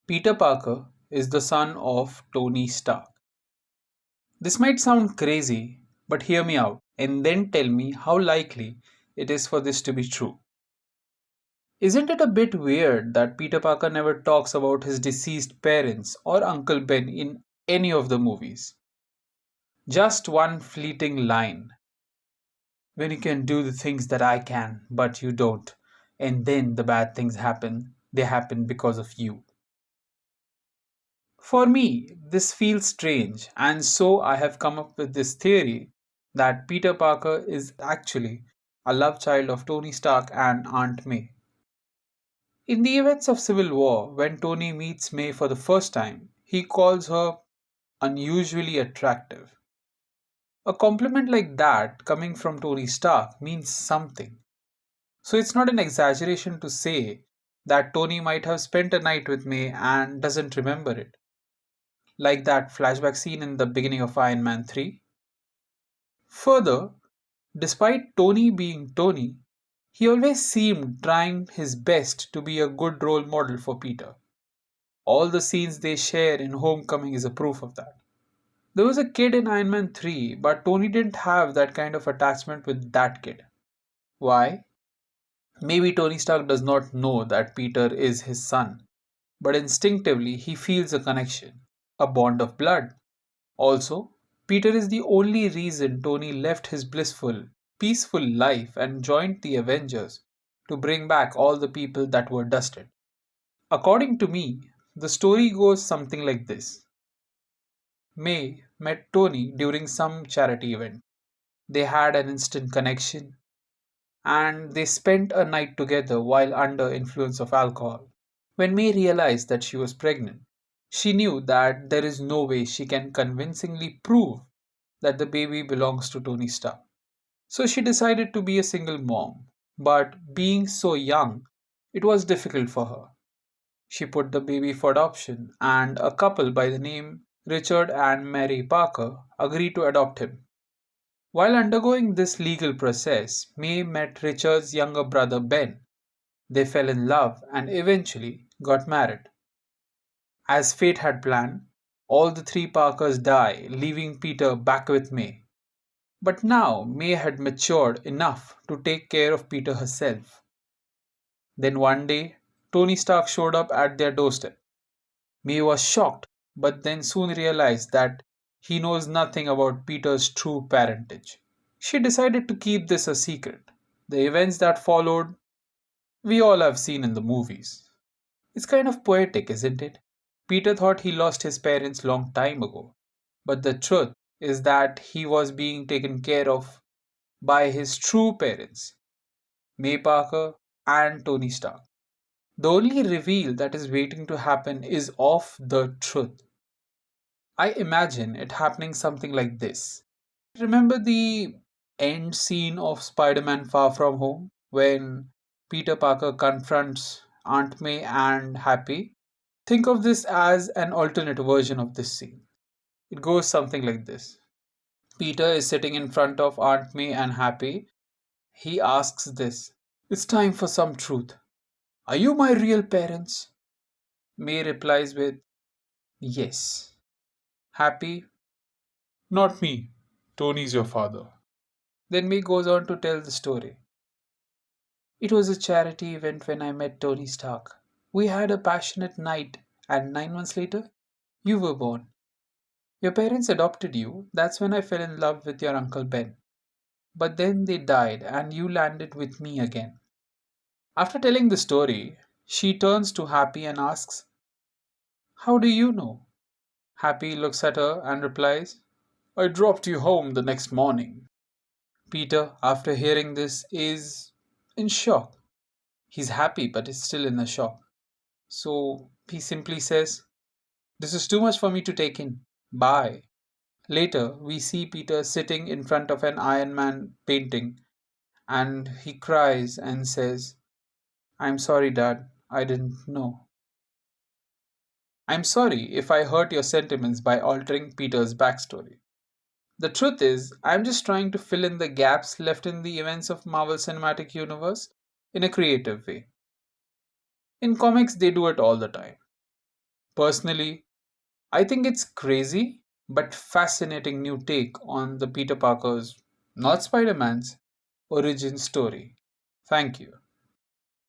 Peter Parker is the son of Tony Stark. This might sound crazy, but hear me out and then tell me how likely it is for this to be true. Isn't it a bit weird that Peter Parker never talks about his deceased parents or Uncle Ben in any of the movies? Just one fleeting line. When you can do the things that I can, but you don't, and then the bad things happen, they happen because of you. For me, this feels strange, and so I have come up with this theory that Peter Parker is actually a love child of Tony Stark and Aunt May. In the events of Civil War, when Tony meets May for the first time, he calls her unusually attractive. A compliment like that coming from Tony Stark means something. So it's not an exaggeration to say that Tony might have spent a night with May and doesn't remember it, like that flashback scene in the beginning of Iron Man 3. Further, despite Tony being Tony, he always seemed trying his best to be a good role model for Peter. All the scenes they share in Homecoming is a proof of that. There was a kid in Iron Man 3, but Tony didn't have that kind of attachment with that kid. Why? Maybe Tony Stark does not know that Peter is his son, but instinctively he feels a connection, a bond of blood. Also, Peter is the only reason Tony left his blissful, peaceful life and joined the Avengers to bring back all the people that were dusted. According to me, the story goes something like this. May met Tony during some charity event. They had an instant connection and they spent a night together while under influence of alcohol. When May realized that she was pregnant, she knew that there is no way she can convincingly prove that the baby belongs to Tony Stark. So she decided to be a single mom. But being so young, it was difficult for her. She put the baby for adoption, and a couple by the name Richard and Mary Parker agreed to adopt him. While undergoing this legal process, May met Richard's younger brother Ben. They fell in love and eventually got married. As fate had planned, all the three Parkers die, leaving Peter back with May. But now May had matured enough to take care of Peter herself. Then one day, Tony Stark showed up at their doorstep. May was shocked, but then soon realized that he knows nothing about Peter's true parentage. She decided to keep this a secret. The events that followed, we all have seen in the movies. It's kind of poetic, isn't it? Peter thought he lost his parents long time ago, but the truth is that he was being taken care of by his true parents, May Parker and Tony Stark. The only reveal that is waiting to happen is of the truth. I imagine it happening something like this. Remember the end scene of Spider Man Far From Home when Peter Parker confronts Aunt May and Happy? Think of this as an alternate version of this scene. It goes something like this. Peter is sitting in front of Aunt May and Happy. He asks this. It's time for some truth. Are you my real parents? May replies with, yes. Happy, not me. Tony's your father. Then May goes on to tell the story. It was a charity event when I met Tony Stark. We had a passionate night, and 9 months later, you were born. Your parents adopted you. That's when I fell in love with your Uncle Ben. But then they died, and you landed with me again. After telling the story, she turns to Happy and asks, how do you know? Happy looks at her and replies, I dropped you home the next morning. Peter, after hearing this, is in shock. He's happy but is still in a shock. So he simply says, this is too much for me to take in. Bye. Later, we see Peter sitting in front of an Iron Man painting and he cries and says, I'm sorry, Dad, I didn't know. I'm sorry if I hurt your sentiments by altering Peter's backstory. The truth is, I'm just trying to fill in the gaps left in the events of Marvel Cinematic Universe in a creative way. In comics, they do it all the time. Personally, I think it's crazy but fascinating new take on the Peter Parker's, not Spider Man's, origin story. Thank you.